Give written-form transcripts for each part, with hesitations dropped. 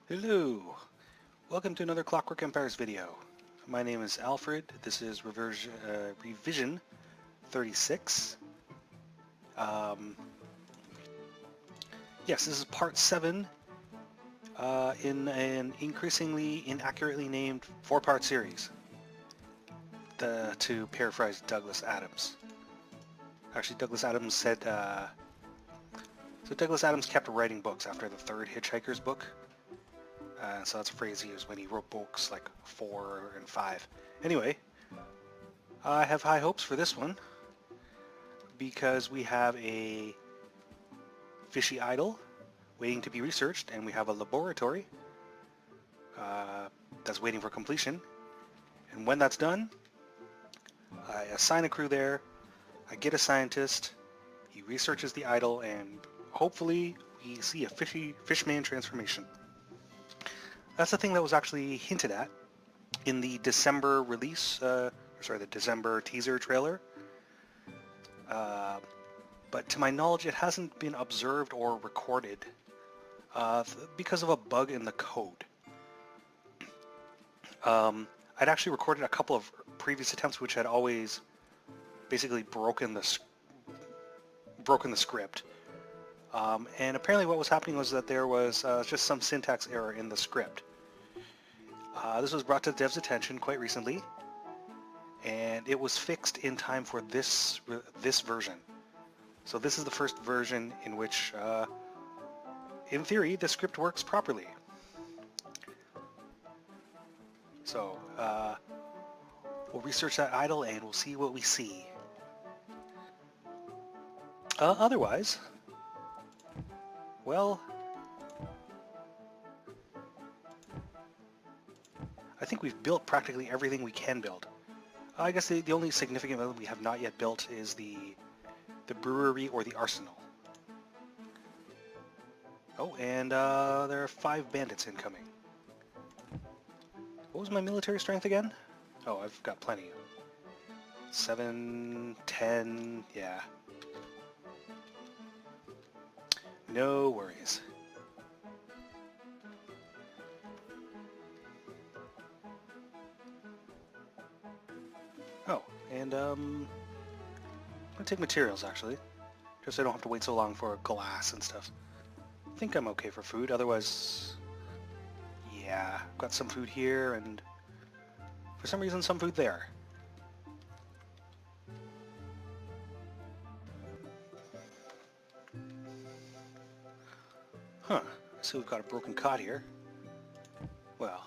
Hello! Welcome to another Clockwork Empires video. My name is Alfred. This is revision 36. Yes, this is part 7 in an increasingly inaccurately named 4-part series, to paraphrase Douglas Adams. Actually, Douglas Adams said, so Douglas Adams kept writing books after the third Hitchhiker's book. So that's a phrase he used when he wrote books like 4 and 5. Anyway, I have high hopes for this one because we have a Fishy Idol waiting to be researched, and we have a laboratory that's waiting for completion. And when that's done, I assign a crew there, I get a scientist, he researches the idol, and hopefully we see a fishman transformation. That's the thing that was actually hinted at in the December release, the December teaser trailer. But to my knowledge, it hasn't been observed or recorded because of a bug in the code. I'd actually recorded a couple of previous attempts which had always basically broken the script. And apparently what was happening was that there was just some syntax error in the script. This was brought to the dev's attention quite recently, and it was fixed in time for this version. So this is the first version in which, in theory, the script works properly. So, we'll research that idol and we'll see what we see. Otherwise, well, I think we've built practically everything we can build. I guess the only significant building we have not yet built is the brewery or the arsenal. Oh, and there are 5 bandits incoming. What was my military strength again? Oh, I've got plenty. 7, 10, yeah. No worries. Oh, and I'm gonna take materials actually, just so I don't have to wait so long for glass and stuff. I think I'm okay for food, otherwise, yeah, I've got some food here and for some reason some food there. Huh, so we've got a broken cot here. Well,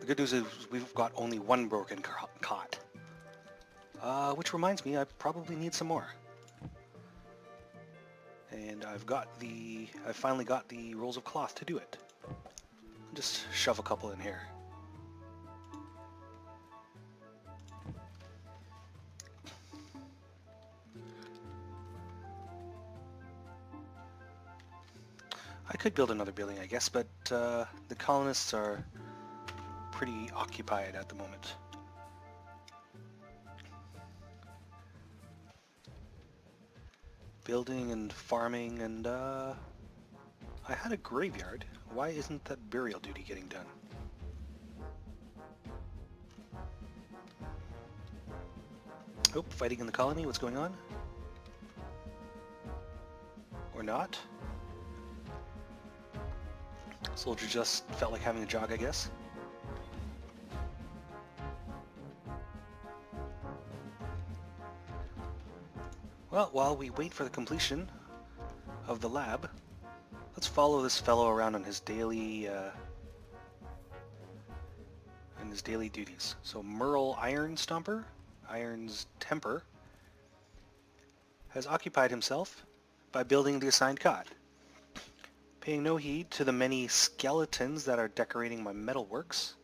the good news is we've got only one broken cot. Which reminds me, I probably need some more. And I've finally got the rolls of cloth to do it. I'll just shove a couple in here. I could build another building, I guess, but the colonists are pretty occupied at the moment. Building and farming, and I had a graveyard. Why isn't that burial duty getting done? Oh, fighting in the colony, what's going on? Or not? Soldier just felt like having a jog, I guess. Well, while we wait for the completion of the lab, let's follow this fellow around on his daily duties. So Merle Iron's Temper, has occupied himself by building the assigned cot, paying no heed to the many skeletons that are decorating my metalworks.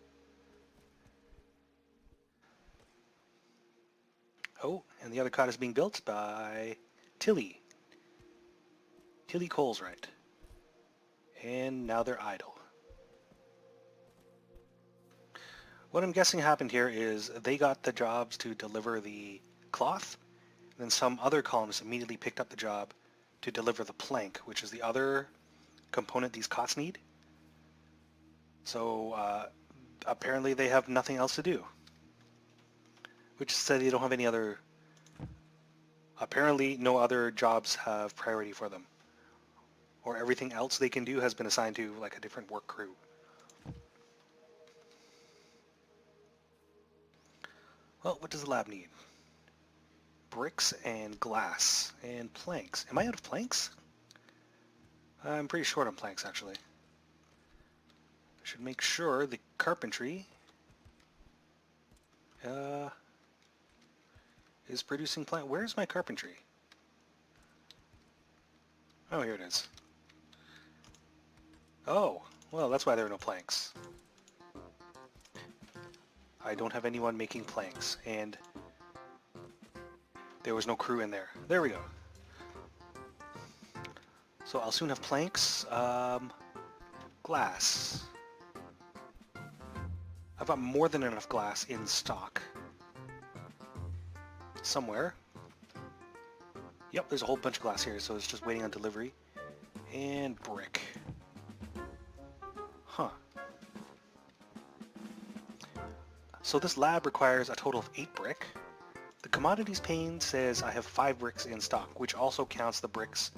Oh, and the other cot is being built by Tilly Coleswright. And now they're idle. What I'm guessing happened here is they got the jobs to deliver the cloth, and then some other columnists immediately picked up the job to deliver the plank, which is the other component these cots need. So apparently they have nothing else to do. Which said they don't have any other... Apparently no other jobs have priority for them. Or everything else they can do has been assigned to like a different work crew. Well, what does the lab need? Bricks and glass and planks. Am I out of planks? I'm pretty short on planks, actually. I should make sure the carpentry is producing plank. Where's my carpentry? Oh, here it is. Oh, well, that's why there are no planks. I don't have anyone making planks, and there was no crew in there. There we go. So I'll soon have planks. Glass. I've got more than enough glass in stock. Somewhere. Yep, there's a whole bunch of glass here, so it's just waiting on delivery. And brick. Huh. So this lab requires a total of 8 brick. The commodities pane says I have 5 bricks in stock, which also counts the bricks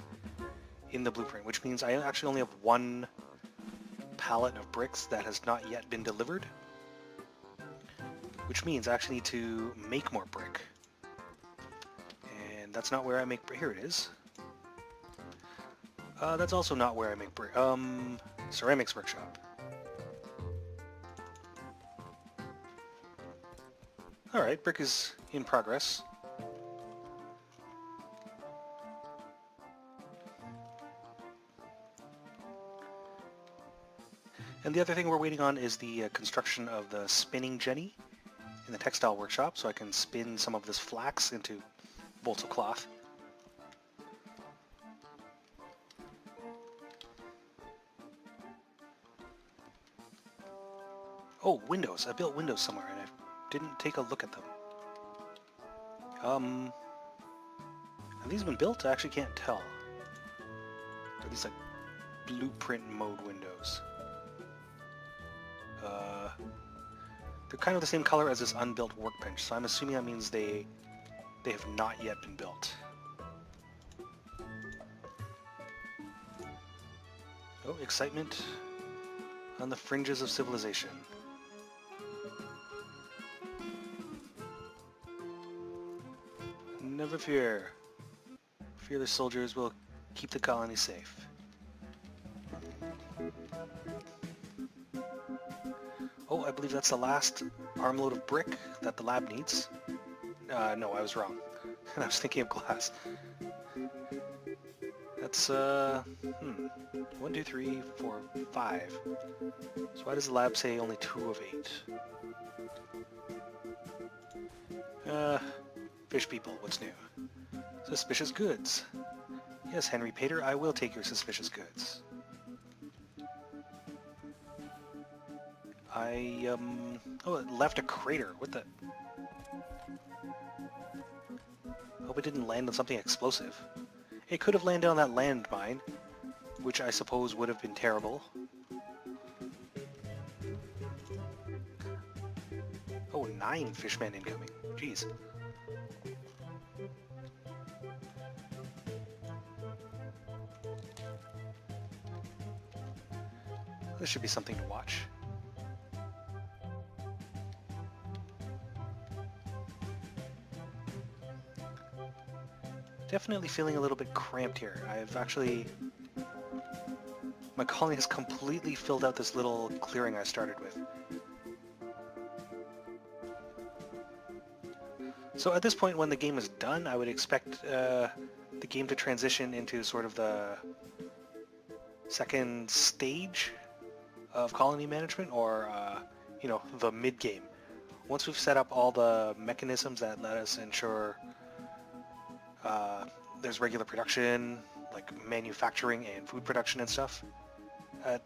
in the blueprint, which means I actually only have 1 pallet of bricks that has not yet been delivered, which means I actually need to make more brick. And that's not where I make brick. Here it is. That's also not where I make brick. Ceramics workshop. Alright, brick is in progress. And the other thing we're waiting on is the construction of the spinning jenny in the textile workshop, so I can spin some of this flax into bolts of cloth. Oh, windows. I built windows somewhere and I didn't take a look at them. Have these been built? I actually can't tell. Are these like blueprint mode windows? They're kind of the same color as this unbuilt workbench, so I'm assuming that means they have not yet been built. Oh, excitement on the fringes of civilization. Never fear. Fearless soldiers will keep the colony safe. Oh, I believe that's the last armload of brick that the lab needs. No, I was wrong. I was thinking of glass. That's, 1, 2, 3, 4, 5. So why does the lab say only 2 of 8? Fish people, what's new? Suspicious goods. Yes, Henry Pater, I will take your suspicious goods. Oh, it left a crater. What the? Hope it didn't land on something explosive. It could have landed on that landmine, which I suppose would have been terrible. Oh, 9 fishmen incoming. Jeez. This should be something to watch. Definitely feeling a little bit cramped here. My colony has completely filled out this little clearing I started with. So at this point, when the game is done, I would expect the game to transition into sort of the second stage of colony management, or you know, the mid-game. Once we've set up all the mechanisms that let us ensure there's regular production, like manufacturing and food production and stuff. I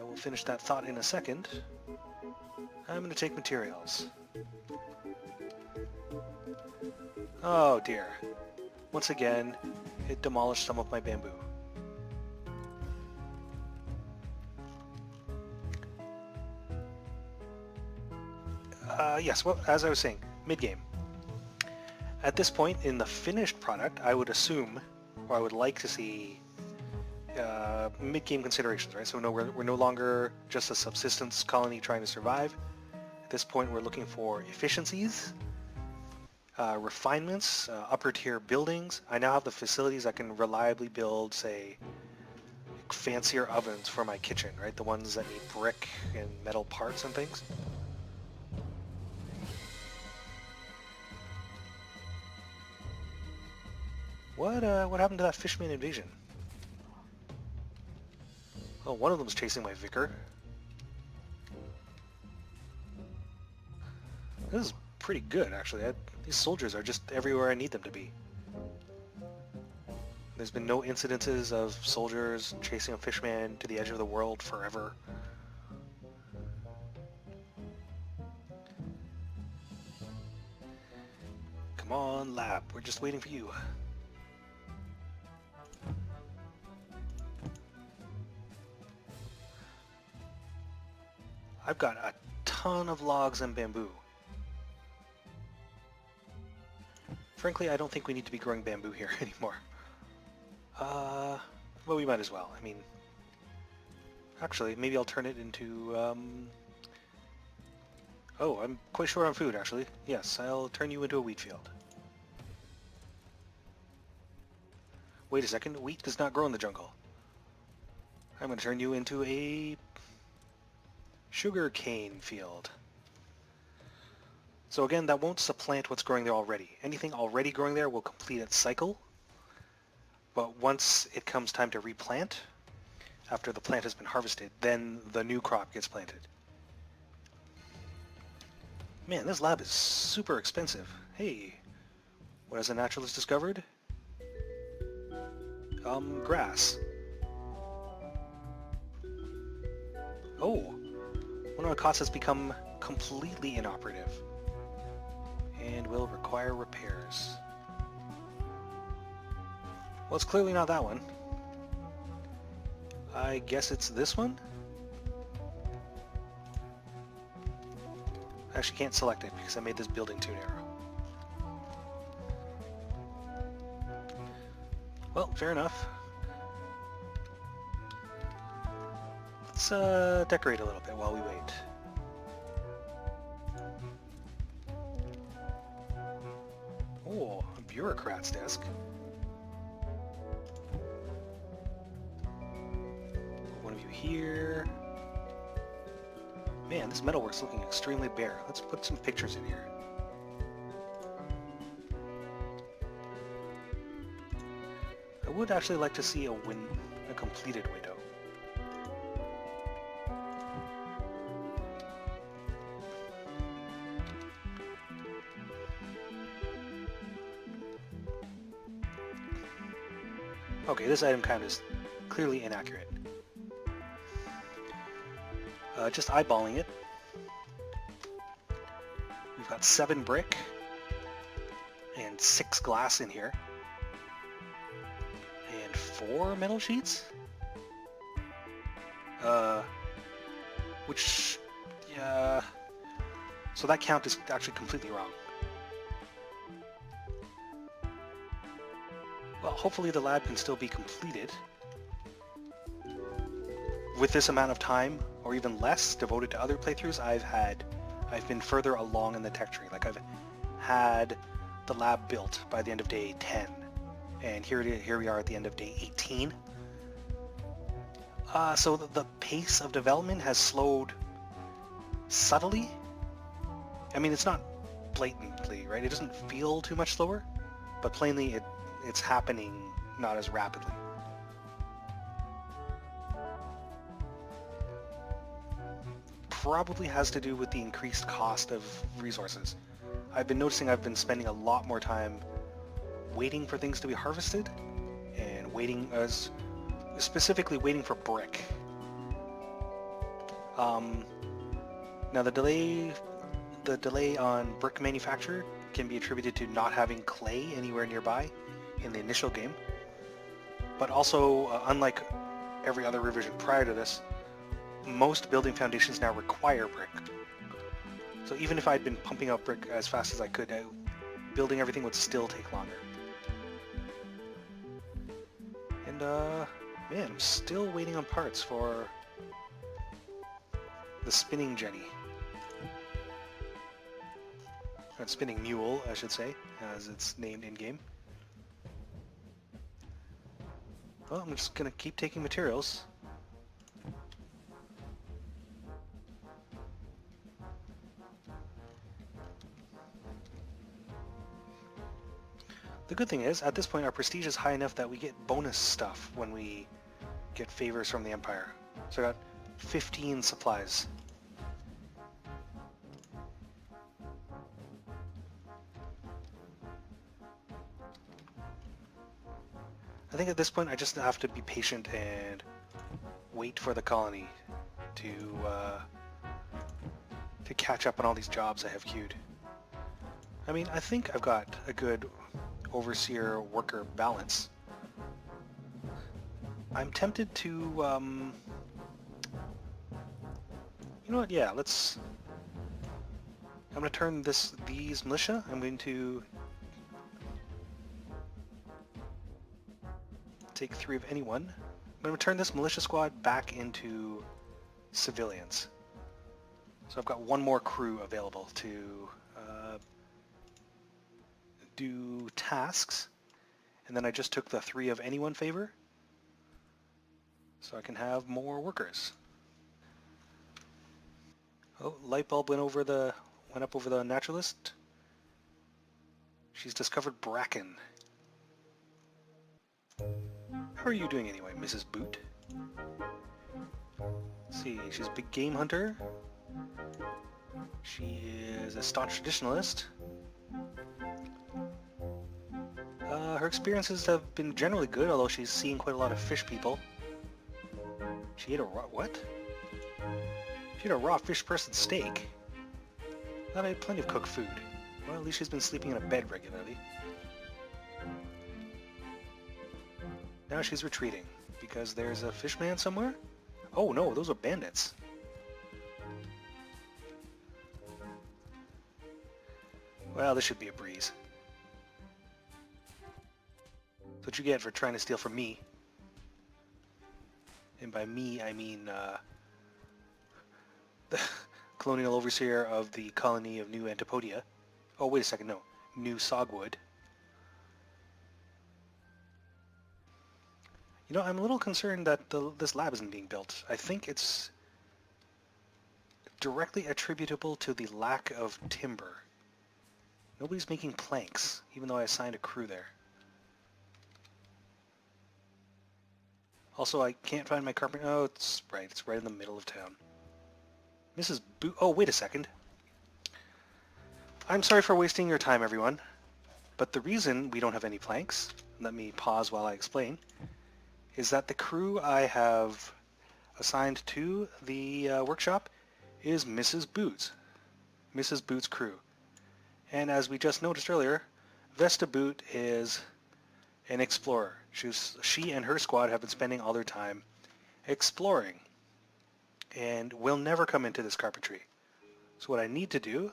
will finish that thought in a second. I'm going to take materials. Oh dear. Once again, it demolished some of my bamboo. Yes, well, as I was saying, mid-game. At this point in the finished product, I would assume, or I would like to see mid-game considerations, right? So no, we're no longer just a subsistence colony trying to survive. At this point, we're looking for efficiencies, refinements, upper tier buildings. I now have the facilities that can reliably build, say, fancier ovens for my kitchen, right? The ones that need brick and metal parts and things. What happened to that fishman invasion? Oh, one of them's chasing my vicar. This is pretty good, actually. These soldiers are just everywhere I need them to be. There's been no incidences of soldiers chasing a fishman to the edge of the world forever. Come on, lab. We're just waiting for you. I've got a ton of logs and bamboo. Frankly, I don't think we need to be growing bamboo here anymore. Well, we might as well. I mean, actually, maybe I'll turn it into, Oh, I'm quite short on food, actually. Yes, I'll turn you into a wheat field. Wait a second, wheat does not grow in the jungle. I'm going to turn you into a sugar cane field. So again, that won't supplant what's growing there already. Anything already growing there will complete its cycle. But once it comes time to replant, after the plant has been harvested, then the new crop gets planted. Man, this lab is super expensive. Hey, what has a naturalist discovered? Grass. Oh, one of our costs has become completely inoperative and will require repairs. Well, it's clearly not that one. I guess it's this one? I actually can't select it because I made this building too narrow. Well, fair enough. Let's decorate a little bit while we wait. Oh, a bureaucrat's desk. One of you here. Man, this metalwork's looking extremely bare. Let's put some pictures in here. I would actually like to see a completed window. Okay, this item count is clearly inaccurate. Just eyeballing it. We've got 7 brick and 6 glass in here. And 4 metal sheets? Which, yeah... So that count is actually completely wrong. Well, hopefully the lab can still be completed with this amount of time, or even less, devoted to other playthroughs. I've been further along in the tech tree. Like, I've had the lab built by the end of day 10, and here we are at the end of day 18. So the pace of development has slowed subtly. I mean, it's not blatantly, right? It doesn't feel too much slower, but plainly it's happening not as rapidly. Probably has to do with the increased cost of resources. I've been noticing I've been spending a lot more time waiting for things to be harvested, and specifically waiting for brick. Now the delay on brick manufacture can be attributed to not having clay anywhere nearby in the initial game, but also unlike every other revision prior to this, most building foundations now require brick. So even if I'd been pumping out brick as fast as I could, building everything would still take longer. And man, I'm still waiting on parts for the spinning jenny. Or spinning mule, I should say, as it's named in-game. Well, I'm just gonna keep taking materials. The good thing is, at this point, our prestige is high enough that we get bonus stuff when we get favors from the Empire. So I got 15 supplies. I think at this point I just have to be patient and wait for the colony to catch up on all these jobs I have queued. I mean, I think I've got a good overseer worker balance. I'm tempted to you know what, yeah, I'm gonna turn these militia. I'm going to take 3 of anyone. I'm gonna turn this militia squad back into civilians. So I've got 1 more crew available to do tasks, and then I just took the 3 of anyone favor, so I can have more workers. Oh, light bulb went up over the naturalist. She's discovered bracken. How are you doing anyway, Mrs. Boot? Let's see, she's a big game hunter. She is a staunch traditionalist. Her experiences have been generally good, although she's seen quite a lot of fish people. She ate a raw... what? She ate a raw fish person steak? I thought I had plenty of cooked food. Well, at least she's been sleeping in a bed regularly. Now she's retreating, because there's a fishman somewhere? Oh no, those are bandits. Well, this should be a breeze. That's what you get for trying to steal from me. And by me, I mean the colonial overseer of the colony of New Antipodia. Oh, wait a second, no. New Sogwood. You know, I'm a little concerned that this lab isn't being built. I think it's directly attributable to the lack of timber. Nobody's making planks, even though I assigned a crew there. Also, I can't find my carpenter. Oh, it's right in the middle of town. Mrs. Boot. Oh, wait a second. I'm sorry for wasting your time, everyone. But the reason we don't have any planks, let me pause while I explain, is that the crew I have assigned to the workshop is Mrs. Boots. Mrs. Boots' crew. And as we just noticed earlier, Vesta Boot is an explorer. She and her squad have been spending all their time exploring and will never come into this carpentry. So what I need to do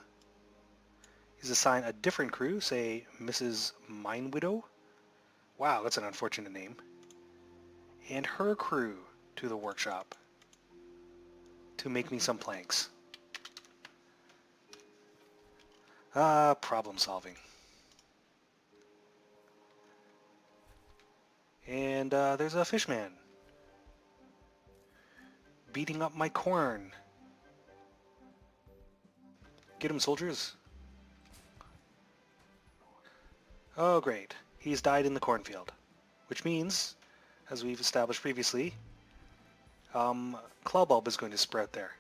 is assign a different crew, say Mrs. Mine Widow. Wow, that's an unfortunate name. And her crew to the workshop to make me some planks. Problem solving. And there's a fishman beating up my corn. Get him, soldiers. Oh, great. He's died in the cornfield. Which means, as we've established previously, claw bulb is going to sprout there.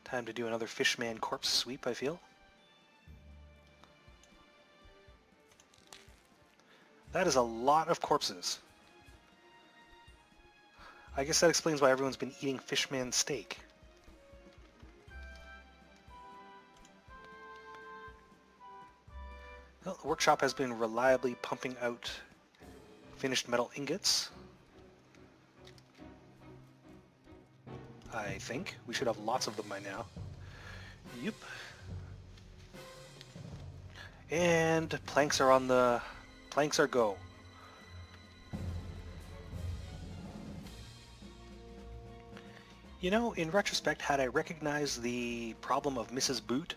Time to do another fishman corpse sweep, I feel. That is a lot of corpses. I guess that explains why everyone's been eating fishman steak. Well, the workshop has been reliably pumping out finished metal ingots. I think. We should have lots of them by now. Yep. And planks are on the... Planks are go. You know, in retrospect, had I recognized the problem of Mrs. Boot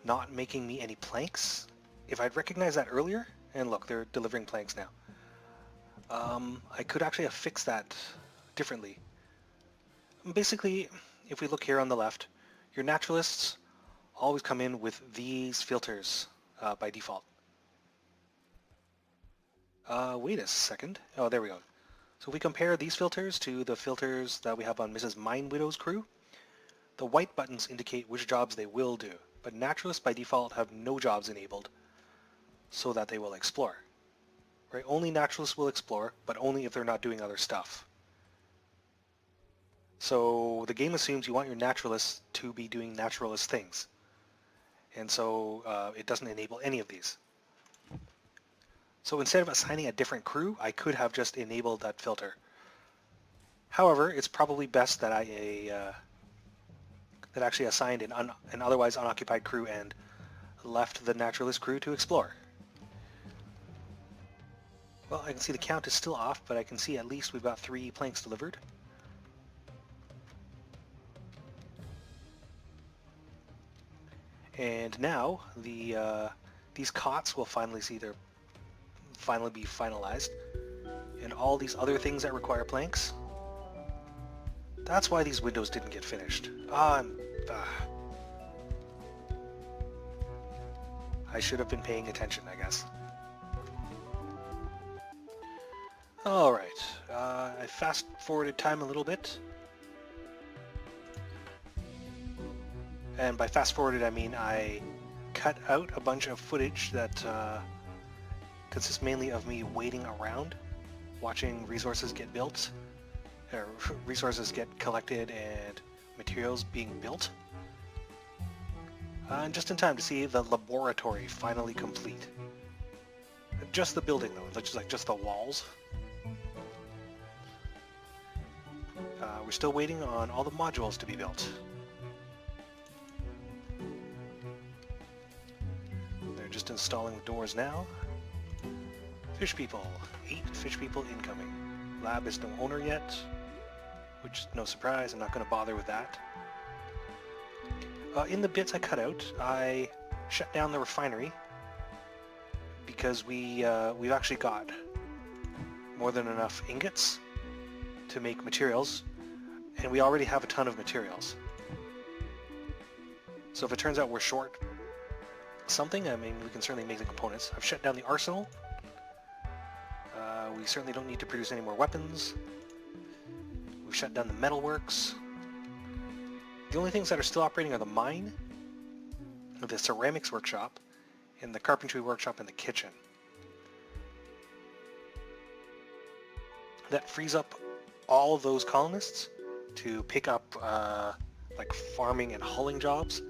not making me any planks, if I'd recognized that earlier, and look, they're delivering planks now, I could actually have fixed that differently. Basically, if we look here on the left, your naturalists always come in with these filters by default. Wait a second. Oh, there we go. So if we compare these filters to the filters that we have on Mrs. Mine Widow's crew, the white buttons indicate which jobs they will do, but naturalists by default have no jobs enabled so that they will explore. Right? Only naturalists will explore, but only if they're not doing other stuff. So the game assumes you want your naturalists to be doing naturalist things. And so it doesn't enable any of these. So instead of assigning a different crew, I could have just enabled that filter. However, it's probably best that I that actually assigned an otherwise unoccupied crew and left the naturalist crew to explore. Well, I can see the count is still off, but I can see at least we've got 3 planks delivered. And now these cots will finally be finalized, and all these other things that require planks. That's why these windows didn't get finished. I should have been paying attention, I guess. Alright, I fast-forwarded time a little bit. And by fast-forwarded, I mean I cut out a bunch of footage that consists mainly of me waiting around, watching resources get built, or resources get collected and materials being built. And just in time to see the laboratory finally complete. Just the building though, just the walls. We're still waiting on all the modules to be built. They're just installing the doors now. Fish people. 8 fish people incoming. Lab is no owner yet, which is no surprise. I'm not going to bother with that. In the bits I cut out, I shut down the refinery because we've actually got more than enough ingots to make materials, and we already have a ton of materials. So if it turns out we're short something, I mean, we can certainly make the components. I've shut down the arsenal. We certainly don't need to produce any more weapons. We've shut down the metalworks. The only things that are still operating are the mine, the ceramics workshop, and the carpentry workshop and the kitchen. That frees up all of those colonists to pick up like farming and hulling jobs,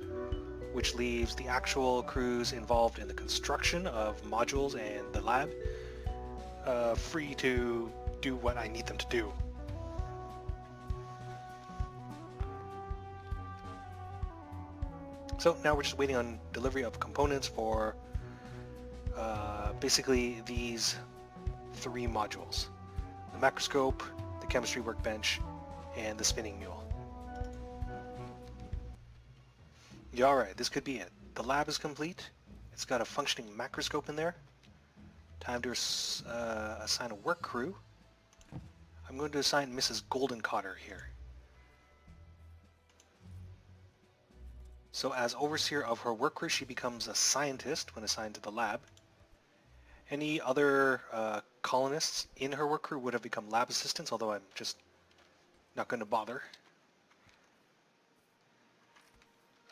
which leaves the actual crews involved in the construction of modules and the lab free to do what I need them to do. So now we're just waiting on delivery of components for basically these 3 modules. The macroscope, the chemistry workbench, and the spinning mule. Yeah, alright, this could be it. The lab is complete. It's got a functioning macroscope in there. Time to assign a work crew. I'm going to assign Mrs. Goldencotter here. So as overseer of her work crew, she becomes a scientist when assigned to the lab. Any other colonists in her work crew would have become lab assistants, although I'm just not going to bother.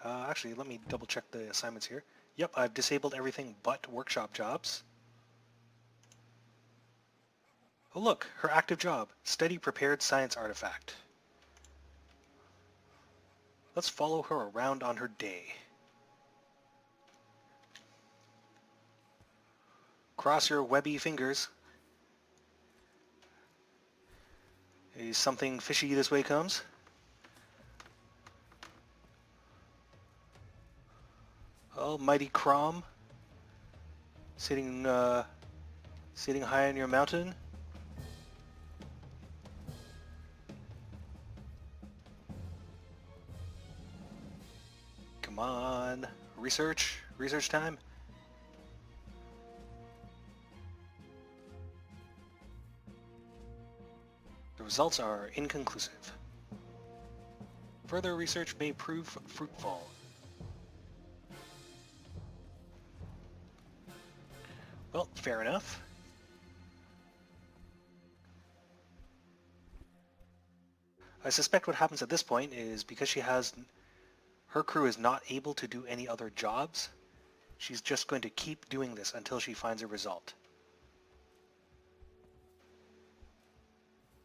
Actually, let me double check the assignments here. Yep, I've disabled everything but workshop jobs. Oh look, her active job, study prepared science artifact. Let's follow her around on her day. Cross your webby fingers. Is something fishy this way comes? Oh, mighty Crom, sitting high on your mountain. Come on, research time. The results are inconclusive. Further research may prove fruitful. Well, fair enough. I suspect what happens at this point is because her crew is not able to do any other jobs, she's just going to keep doing this until she finds a result.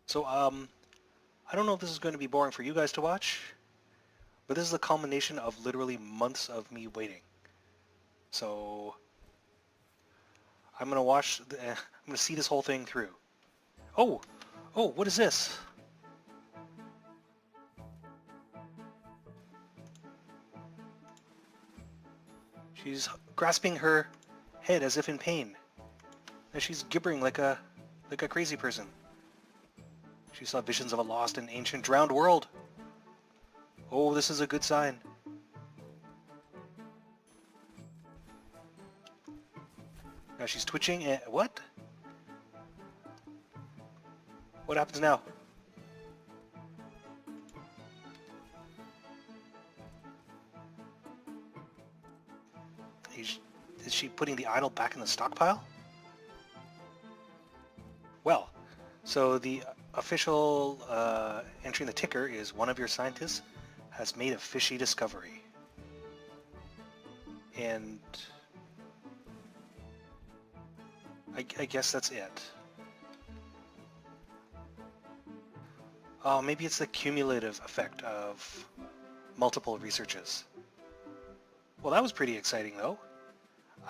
So, I don't know if this is going to be boring for you guys to watch, but this is the culmination of literally months of me waiting. So, I'm going to see this whole thing through. Oh, what is this? She's grasping her head as if in pain. And she's gibbering like a crazy person. She saw visions of a lost and ancient drowned world. Oh, this is a good sign. Now she's twitching and... What? What happens now? Is she putting the idol back in the stockpile? Well, so the official entry in the ticker is one of your scientists has made a fishy discovery. And I guess that's it. Oh, maybe it's the cumulative effect of multiple researches. Well, that was pretty exciting, though.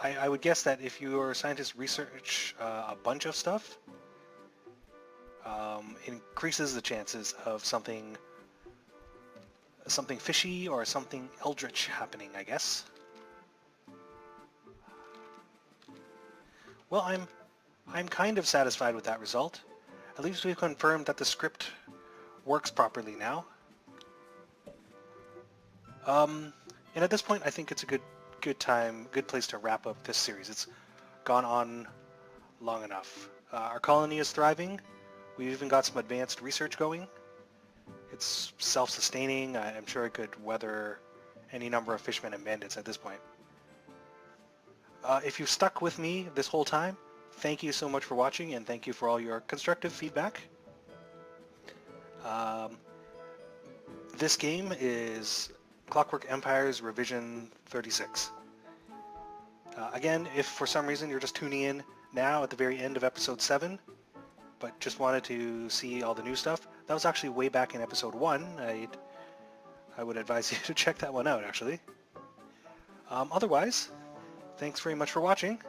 I would guess that if your scientists research a bunch of stuff, it increases the chances of something fishy or something eldritch happening, I guess. Well, I'm kind of satisfied with that result. At least we've confirmed that the script works properly now. And at this point, I think it's a good place to wrap up this series. It's gone on long enough. Our colony is thriving. We've even got some advanced research going. It's self-sustaining. I'm sure it could weather any number of fishmen and bandits at this point. If you've stuck with me this whole time, thank you so much for watching, and thank you for all your constructive feedback. This game is Clockwork Empires Revision 36. Again, if for some reason you're just tuning in now at the very end of episode 7, but just wanted to see all the new stuff, that was actually way back in episode 1. I would advise you to check that one out, actually. Otherwise, thanks very much for watching.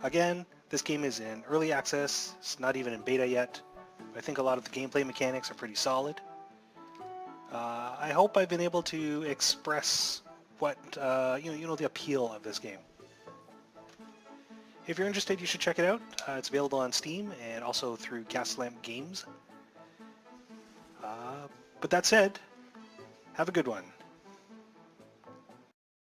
Again, this game is in early access. It's not even in beta yet. I think a lot of the gameplay mechanics are pretty solid. I hope I've been able to express what the appeal of this game. If you're interested, you should check it out. It's available on Steam and also through Gaslamp Games. But that said, have a good one.